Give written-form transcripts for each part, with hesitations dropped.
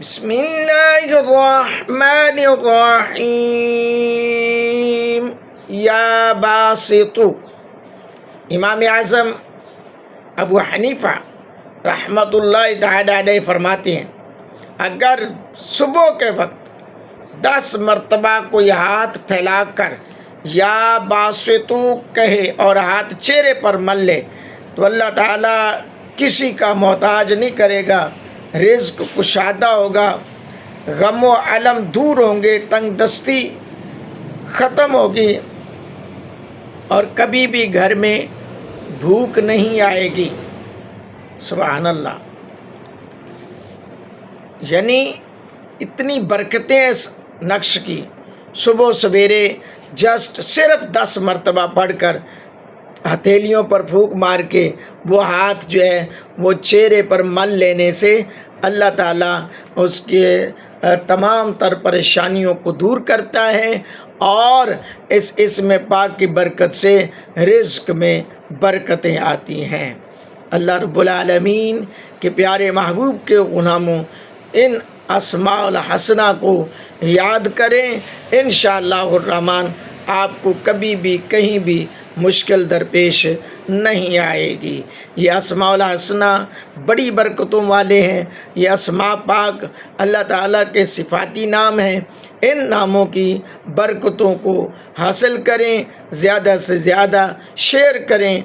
بسم اللہ الرحمن الرحیم یا باسط۔ امام اعظم ابو حنیفہ رحمۃ اللہ تعالی علیہ فرماتے ہیں، اگر صبح کے وقت 10 مرتبہ کوئی ہاتھ پھیلا کر یا باسط کہے اور ہاتھ چہرے پر مل لے تو اللہ تعالیٰ کسی کا محتاج نہیں کرے گا، رزق کشادہ ہوگا، غم و علم دور ہوں گے، تنگ دستی ختم ہوگی اور کبھی بھی گھر میں بھوک نہیں آئے گی۔ سبحان اللہ، یعنی اتنی برکتیں اس نقش کی۔ صبح سویرے صرف 10 مرتبہ پڑھ کر ہتھیلیوں پر پھونک مار کے وہ ہاتھ جو ہے وہ چہرے پر مل لینے سے اللہ تعالیٰ اس کے تمام تر پریشانیوں کو دور کرتا ہے اور اس اسم پاک کی برکت سے رزق میں برکتیں آتی ہیں۔ اللہ رب العالمین کے پیارے محبوب کے غلاموں ان اسماء الحسنہ کو یاد کریں، انشاءاللہ الرحمن آپ کو کبھی بھی کہیں بھی مشکل درپیش نہیں آئے گی۔ یہ اسماء الحسنہ بڑی برکتوں والے ہیں۔ یہ اسماء پاک اللہ تعالیٰ کے صفاتی نام ہیں۔ ان ناموں کی برکتوں کو حاصل کریں، زیادہ سے زیادہ شیئر کریں۔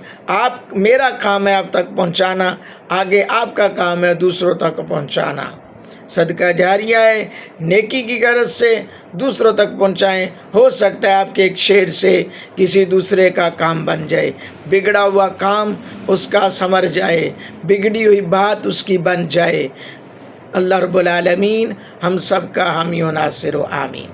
میرا کام ہے آپ تک پہنچانا، آگے آپ کا کام ہے دوسروں تک پہنچانا۔ صدقہ جاریہ ہے، نیکی کی غرض سے دوسروں تک پہنچائیں۔ ہو سکتا ہے آپ کے ایک شعر سے کسی دوسرے کا کام بن جائے، بگڑا ہوا کام اس کا سنور جائے، بگڑی ہوئی بات اس کی بن جائے۔ اللہ رب العالمین ہم سب کا حامی و ناصر و آمین۔